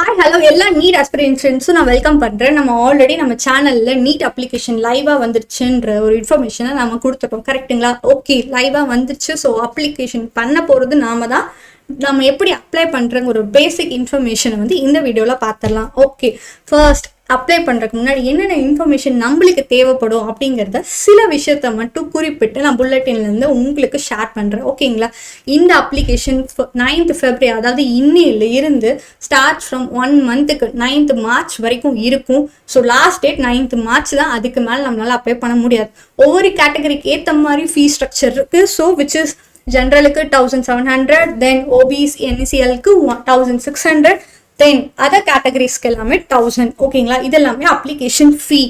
Hi hello எல்லா NEET ஆஸ்பிரன்ட்ஸும் நான் welcome பண்ணுறேன். நம்ம ஆல்ரெடி நம்ம சேனலில் நீட் அப்ளிகேஷன் லைவாக வந்துருச்சுன்ற ஒரு இன்ஃபர்மேஷனை நம்ம கொடுத்துட்டோம். கரெக்டுங்களா? ஓகே, லைவாக வந்துருச்சு. ஸோ அப்ளிகேஷன் பண்ண போகிறது நாம தான். நம்ம எப்படி அப்ளை பண்ணுறங்க ஒரு பேசிக் இன்ஃபர்மேஷனை வந்து இந்த வீடியோவில் பார்த்துடலாம். ஓகே, ஃபர்ஸ்ட் அப்ளை பண்ணுறதுக்கு முன்னாடி என்னென்ன இன்ஃபர்மேஷன் நம்மளுக்கு தேவைப்படும் அப்படிங்கிறத சில விஷயத்த மட்டும் குறிப்பிட்டு நான் புல்லட்டின்லேருந்து உங்களுக்கு ஷேர் பண்ணுறேன். ஓகேங்களா? இந்த அப்ளிகேஷன் 9th February, அதாவது இன்னில இருந்து ஸ்டார்ட் ஃப்ரம் 1 மந்த்துக்கு 9th March வரைக்கும் இருக்கும். So last date 9th March தான். அதுக்கு மேலே நம்மளால் அப்ளை பண்ண முடியாது. ஒவ்வொரு கேட்டகரிக்கு ஏற்ற மாதிரி ஃபீஸ் ஸ்ட்ரக்சர் இருக்குது. ஸோ விச் இஸ் ஜென்ரலுக்கு 1700, தென் ஓபிசி என்சிஎலுக்கு 1600, தென் அதர் கேட்டகரிஸ்க்கு எல்லாமே 1000. ஓகேங்களா? இது எல்லாமே அப்ளிகேஷன் ஃபீ.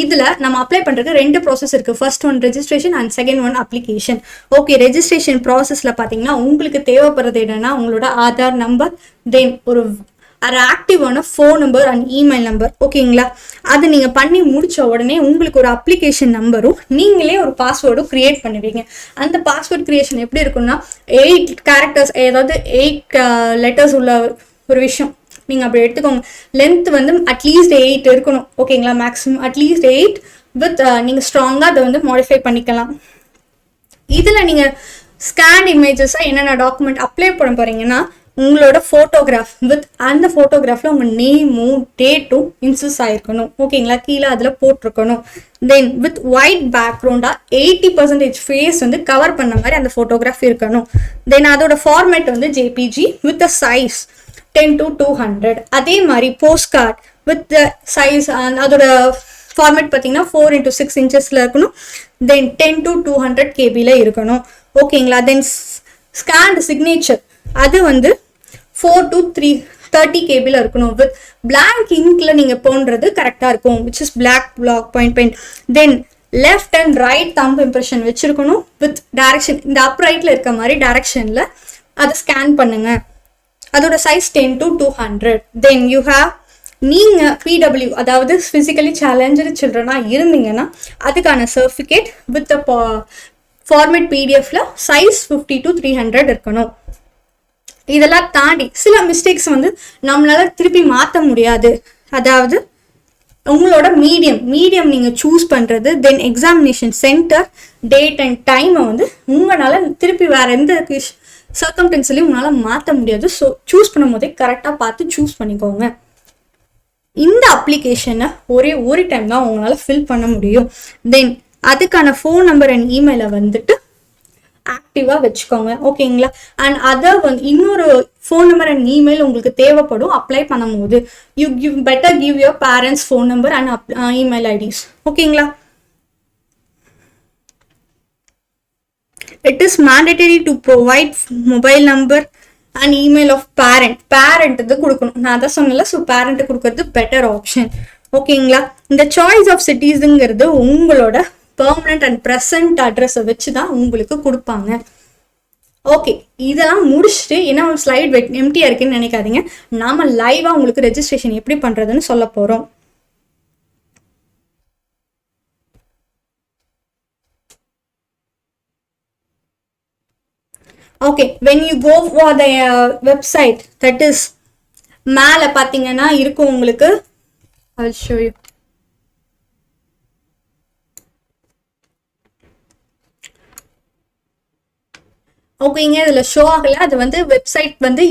இதில் நம்ம அப்ளை பண்ணுறதுக்கு 2 ப்ராசஸ் இருக்குது. First one registration and second one application. Okay, registration ப்ராசஸில் பார்த்தீங்கன்னா உங்களுக்கு தேவைப்படுறது என்னென்னா உங்களோட ஆதார் நம்பர், தென் ஒரு ஆக்டிவான phone number and email number. ஓகேங்களா? அது நீங்கள் பண்ணி முடித்த உடனே உங்களுக்கு ஒரு அப்ளிகேஷன் நம்பரும் நீங்களே ஒரு பாஸ்வேர்டும் க்ரியேட் பண்ணுவீங்க. அந்த பாஸ்வேர்ட் க்ரியேஷன் எப்படி இருக்குன்னா 8 கேரக்டர்ஸ், ஏதாவது 8 லெட்டர்ஸ் உள்ள ஒரு விஷயம் நீங்கள் அப்படி எடுத்துக்கோங்க. லென்த் வந்து அட்லீஸ்ட் 8 இருக்கணும். ஓகேங்களா? மேக்ஸிமம் அட்லீஸ்ட் 8 வித் நீங்கள் ஸ்ட்ராங்காக அதை வந்து மாடிஃபை பண்ணிக்கலாம். இதில் நீங்கள் ஸ்கேன் இமேஜஸாக என்னென்ன டாக்குமெண்ட் அப்ளை பண்ண போகிறீங்கன்னா உங்களோட ஃபோட்டோகிராஃப் வித் அந்த ஃபோட்டோகிராஃபில் உங்கள் நேமும் டேட்டும் இன்சஸ் ஆகிருக்கணும். ஓகேங்களா? கீழே அதில் போட்டிருக்கணும். தென் வித் ஒயிட் பேக்ரவுண்டாக 80% ஃபேஸ் வந்து கவர் பண்ண மாதிரி அந்த ஃபோட்டோகிராஃப் இருக்கணும். தென் அதோட ஃபார்மேட் வந்து JPG with the size 10 to 200. அதே மாதிரி post card with the size அதோட ஃபார்மேட் பார்த்தீங்கன்னா 4 into 6 inches இருக்கணும். தென் 10 to 200 KB இருக்கணும். ஓகேங்களா? தென் ஸ்கேன்டு சிக்னேச்சர் அது வந்து 4 to 30 KB இருக்கணும். வித் பிளாங்க் இங்க்ல நீங்கள் போன்றது கரெக்டாக இருக்கும், which is black black point. Then left and right thumb impression வச்சிருக்கணும். வித் டைரக்ஷன் இந்த அப்ரைட்டில் இருக்க மாதிரி டைரக்ஷனில் அதை ஸ்கேன் பண்ணுங்க. அதோட size 10 to 200. Then you have நீங்கள் பிடபிள்யூ, அதாவது ஃபிசிக்கலி சேலஞ்சு சில்ட்ரனாக இருந்தீங்கன்னா அதுக்கான சர்டிஃபிகேட் வித் ஃபார்மேட் பிடிஎஃப்ல சைஸ் 50 to 300 இருக்கணும். இதெல்லாம் தாண்டி சில மிஸ்டேக்ஸ் வந்து நம்மளால திருப்பி மாற்ற முடியாது. அதாவது உங்களோட மீடியம் நீங்கள் சூஸ் பண்ணுறது, தென் எக்ஸாமினேஷன் சென்டர், டேட் அண்ட் டைமை வந்து உங்களால் திருப்பி வேற எந்த சர்க்கம்டன்ஸ்லையும் உங்களால் மாற்ற முடியாது. ஸோ சூஸ் பண்ணும் போதே கரெக்டாக பார்த்து சூஸ் பண்ணிக்கோங்க. இந்த அப்ளிகேஷனை ஒரே ஒரு டைம் தான் உங்களால் ஃபில் பண்ண முடியும். தென் அதுக்கான ஃபோன் நம்பர் அண்ட் இமெயிலை வந்துட்டு ஆக்டிவாக வச்சுக்கோங்க. ஓகேங்களா? அண்ட் அதை வந்து இன்னொரு ஃபோன் நம்பர் அண்ட் இமெயில் உங்களுக்கு தேவைப்படும் அப்ளை பண்ணும்போது. You better give your parents phone number and email IDs. ஓகேங்களா? It is mandatory to provide mobile number and email of parent இது கொடுக்கணும். நான் அதை சொன்னல. ஸோ பேரண்ட்டு கொடுக்கறது பெட்டர் ஆப்ஷன். ஓகேங்களா? இந்த சாய்ஸ் ஆஃப் சிட்டிஸுங்கிறது உங்களோட பெர்மனன்ட் அண்ட் ப்ரெசன்ட் அட்ரஸை வச்சு தான் உங்களுக்கு கொடுப்பாங்க. ஓகே, இதெல்லாம் முடிச்சுட்டு என்ன ஒரு ஸ்லைட் எம்டியாக இருக்குன்னு நினைக்காதீங்க. நாம லைவாக உங்களுக்கு ரெஜிஸ்ட்ரேஷன் எப்படி பண்ணுறதுன்னு சொல்ல போகிறோம். Okay, when you go for the website, that is மேலே பார்த்தீங்கன்னா இருக்கும் உங்களுக்கு. I'll show you. ஓகேங்க, இதில் ஷோ ஆகலை. அது வந்து வெப்சைட் வந்து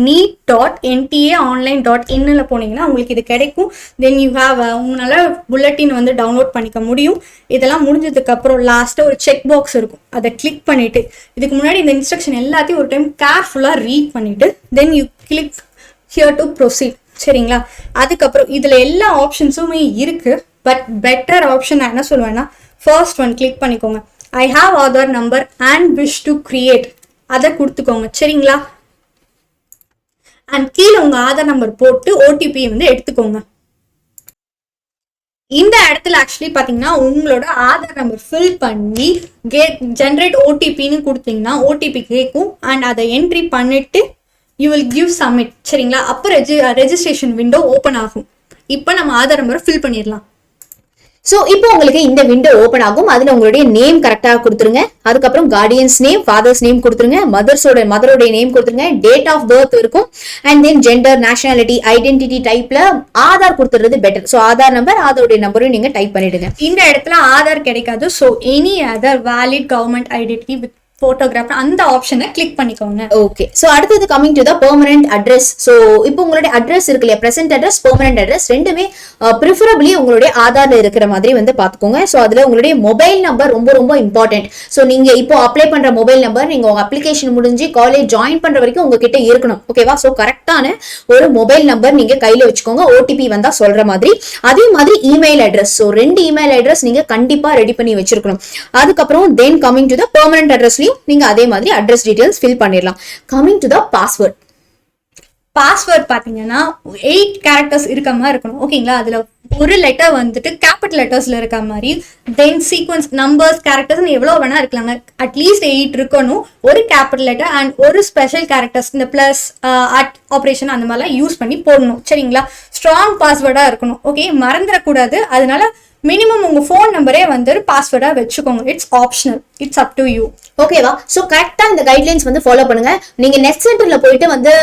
neet.nta.online.in போனீங்கன்னா உங்களுக்கு இது கிடைக்கும். தென் யூ ஹாவ் உங்களால் புல்லட்டின் வந்து டவுன்லோட் பண்ணிக்க முடியும். இதெல்லாம் முடிஞ்சதுக்கப்புறம் லாஸ்ட்டாக ஒரு செக் பாக்ஸ் இருக்கும். அதை கிளிக் பண்ணிவிட்டு இதுக்கு முன்னாடி இந்த இன்ஸ்ட்ரக்ஷன் எல்லாத்தையும் ஒரு டைம் கேர்ஃபுல்லாக ரீட் பண்ணிவிட்டு then you click here to proceed. சரிங்களா? அதுக்கப்புறம் இதில் எல்லா ஆப்ஷன்ஸுமே இருக்குது. பட் பெட்டர் ஆப்ஷன் நான் என்ன சொல்லுவேன்னா ஃபர்ஸ்ட் ஒன் கிளிக் பண்ணிக்கோங்க. I have Aadhaar number and wish to create. அதை கொடுத்துக்கோங்க. சரிங்களா? அண்ட் கீழே உங்கள் ஆதார் நம்பர் போட்டு ஓடிபி வந்து எடுத்துக்கோங்க. இந்த இடத்துல ஆக்சுவலி பார்த்தீங்கன்னா உங்களோட ஆதார் நம்பர் ஃபில் பண்ணி ஜென்ரேட் ஓடிபின்னு கொடுத்தீங்கன்னா ஓடிபி கேட்கும். அண்ட் அதை என்ட்ரி பண்ணிட்டு யூ வில் கிவ் சப்மிட். சரிங்களா? அப்போ ரெஜிஸ்ட்ரேஷன் விண்டோ ஓப்பன் ஆகும். இப்போ நம்ம ஆதார் நம்பரை ஃபில் பண்ணிடலாம். சோ இப்போ உங்களுக்கு இந்த விண்டோ ஓபன் ஆகும். அதுல உங்களுடைய நேம் கரெக்டா கொடுத்துருங்க. அதுக்கப்புறம் கார்டியன்ஸ் நேம், ஃபாதர்ஸ் நேம் கொடுத்துருங்க, மதரோட நேம் கொடுத்துருங்க, டேட் ஆஃப் பர்த் இருக்கும், and then gender, nationality, identity டைப்ல ஆதார் கொடுத்துறது பெட்டர். சோ ஆதார் நம்பர், ஆதாரோட நம்பரும் நீங்க டைப் பண்ணிடுங்க. இந்த இடத்துல ஆதார் கிடைக்காது. So any other valid government identity with photograph அந்த ஆப்ஷனை கிளிக் பண்ணிக்கோங்க. ஓகே, சோ அடுத்தது coming to the permanent address. So இப்போ உங்களுடைய அட்ரஸ் இருக்கு இல்லையா, பிரசன்ட் அட்ரஸ், பெர்மனன்ட் அட்ரஸ், ரெண்டுமே ப்ரிஃபரபிளி உங்களுடைய ஆதார்ல இருக்கிற மாதிரி வந்து பாத்துக்கோங்க. சோ அதுல உங்களுடைய மொபைல் நம்பர் ரொம்ப ரொம்ப இம்பார்ட்டன்ட். சோ நீங்க இப்போ அப்ளை பண்ற மொபைல் நம்பர் நீங்க உங்க அப்ளிகேஷன் முடிஞ்சு காலேஜ் ஜாயின் பண்ற வரைக்கும் உங்ககிட்ட இருக்கணும். ஓகேவா? சோ கரெக்டான ஒரு மொபைல் நம்பர் நீங்க கையில வச்சுக்கோங்க, ஓடிபி வந்தா சொல்ற மாதிரி. அதே மாதிரி email address. So 2 email address நீங்க கண்டிப்பா ரெடி பண்ணி வச்சிருக்கணும். அதுக்கப்புறம் then coming to the permanent அட்ரஸ்லயும் நீங்க அதே மாதிரி அட்ரஸ் டீடைல்ஸ் ஃபில் பண்ணிடலாம். Coming to the password. Password பாத்தீங்கன்னா 8 கேரக்டர்ஸ் இருக்க மாதிரி இருக்கணும். ஓகேங்களா? அதுல ஒரு லெட்டர் வந்துட்டு கேபிட்டல் லெட்டர்ஸ்ல இருக்க மாதிரி, தென் சீக்வன்ஸ் நம்பர்ஸ் கேரக்டர்ஸ் எவ்வளவு வேணா இருக்கலாங்க. அட்லீஸ்ட் 8 இருக்கணும். ஒரு கேபிட்டல் லெட்டர் அண்ட் ஒரு ஸ்பெஷல் கேரக்டர்ஸ், இந்த பிளஸ், அட் ஆப்ரேஷன் அந்த மாதிரிலாம் யூஸ் பண்ணி போடணும். சரிங்களா? ஸ்ட்ராங் பாஸ்வேர்டா இருக்கணும். ஓகே, மறந்துடக்கூடாது. அதனால மினிமம் உங்க போன் நம்பரே வந்து பாஸ்வேர்டா வச்சுக்கோங்க. It's optional, it's up to you. ஓகேவா? சோ கரெக்டா இந்த கைட்லைன்ஸ் வந்து ஃபாலோ பண்ணுங்க. நீங்க நெட் சென்டர்ல போயிட்டு வந்து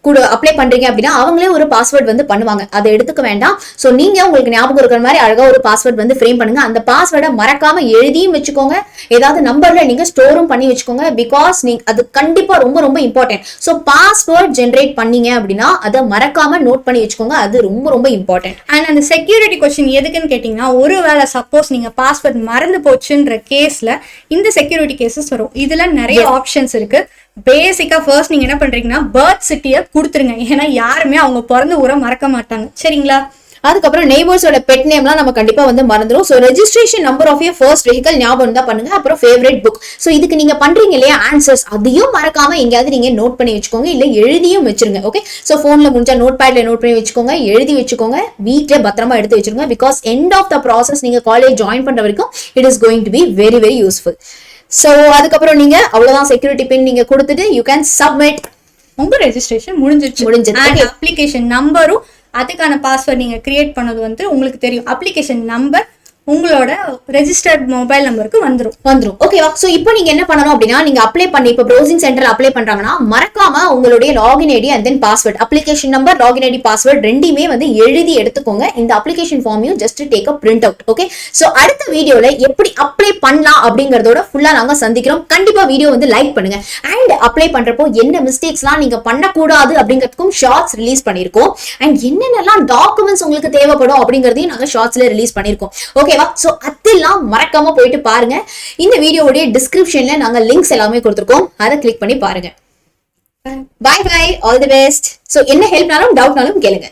கூட அப்ளை பண்றீங்க அப்படின்னா அவங்களே ஒரு பாஸ்வேர்ட் வந்து பண்ணுவாங்க, அதை எடுத்துக்க வேண்டாம். சோ நீங்க உங்களுக்கு ஞாபகம் இருக்கிற மாதிரி அழகா ஒரு பாஸ்வேர்ட் வந்து ஃப்ரேம் பண்ணுங்க. அந்த பாஸ்வேர்டை மறக்காம எழுதியும் வச்சுக்கோங்க, ஏதாவது நம்பர்ல நீங்க ஸ்டோரும் பண்ணி வச்சுக்கோங்க. பிகாஸ் நீங்க அது கண்டிப்பா ரொம்ப ரொம்ப இம்பார்ட்டன்ட். சோ பாஸ்வேர்ட் ஜென்ரேட் பண்ணீங்க அப்படின்னா அதை மறக்காம நோட் பண்ணி வச்சுக்கோங்க, அது ரொம்ப ரொம்ப இம்பார்ட்டன்ட். அண்ட் அந்த செக்யூரிட்டி கொஸ்டின் எதுக்குன்னு கேட்டீங்கன்னா, ஒருவேளை சப்போஸ் நீங்க பாஸ்வேர்ட் மறந்து போச்சுன்ற கேஸ்ல இந்த செக்யூரிட்டி கேசஸ் வரும். இதுல நிறைய ஆப்ஷன்ஸ் இருக்கு. பேசிக்கா ஃபர்ஸ்ட் நீங்க என்ன பண்றீங்கன்னா பர்த் சிட்டியை கொடுத்துருங்க. ஏன்னா யாருமே அவங்க பிறந்த ஊரை மறக்க மாட்டாங்க. சரிங்களா? அதுக்கப்புறம் நெய்பர்ஸோட பெட் நேம்லாம் நம்ம கண்டிப்பா வந்து மறந்துடும். So registration number of your first vehicle ஞாபகம் தான் பண்ணுங்க. அப்புறம் ஃபேவரட் புக். ஸோ இதுக்கு நீங்க பண்றீங்க இல்லையா ஆன்சர்ஸ், அதையும் மறக்காம எங்கேயாவது நீங்க நோட் பண்ணி வச்சுக்கோங்க, இல்ல எழுதியும் வச்சிருங்க. ஓகே, ஸோ போன்ல முடிஞ்சா நோட் பேட்ல நோட் பண்ணி வச்சுக்கோங்க, எழுதி வச்சுக்கோங்க, வீட்டுல பத்திரமா எடுத்து வச்சிருங்க. Because end of the process நீங்க காலேஜ் ஜாயின் பண்ற வரைக்கும் it is going to be very very useful. So அதுக்கப்புறம் நீங்க அவ்வளவுதான், செக்யூரிட்டி பின் நீங்க கொடுத்துட்டு யூ கேன் சப்மிட். உங்க ரெஜிஸ்ட்ரேஷன் முடிஞ்சிருச்சு. அப்ளிகேஷன் நம்பரும் அதுக்கான பாஸ்வேர்ட் நீங்க கிரியேட் பண்ணது வந்து உங்களுக்கு தெரியும். அப்ளிகேஷன் நம்பர் உங்களோட ரெஜிஸ்டர்ட் மொபைல் நம்பருக்கு வந்துரும். ஓகேவா? சோ இப்போ நீங்க என்ன பண்ணணும் அப்படின்னா, நீங்க அப்ளை பண்ணி இப்போ ப்ரௌசிங் சென்டர் அப்ளை பண்றாங்கன்னா மறக்காம உங்களுடைய login ID and then password, application number, login ID, password ரெண்டுமே வந்து எழுதி எடுத்துக்கோங்க. இந்த அப்ளிகேஷன் ஃபார்மையும் just take a print out. Okay, so அடுத்த வீடியோல எப்படி அப்ளை பண்ணலாம் அப்படிங்கறதோட ஃபுல்லா நாங்க சந்திக்கிறோம். கண்டிப்பா வீடியோ வந்து லைக் பண்ணுங்க. அண்ட் அப்ளை பண்றப்போ என்ன மிஸ்டேக்ஸ்லாம் நீங்க பண்ணக்கூடாது அப்படிங்கிறதுக்கும் ஷார்ட்ஸ் ரிலீஸ் பண்ணிருக்கோம். அண்ட் என்னென்னலாம் டாக்குமெண்ட்ஸ் உங்களுக்கு தேவைப்படும் அப்படிங்கறதையும் நாங்க ஷார்ட்ஸ்ல ரிலீஸ் பண்ணிருக்கோம். ஓகேவா? சோ அதெல்லாம் மறக்காம போயிட்டு பாருங்க. இந்த வீடியோவுடைய டிஸ்கிரிப்ஷன்ல நாங்க லிங்க்ஸ் எல்லாமே கொடுத்திருக்கோம், அதை கிளிக் பண்ணி பாருங்க. Bye bye, all the best. So என்ன ஹெல்ப்னாலும் டவுட்னாலும் கேளுங்க.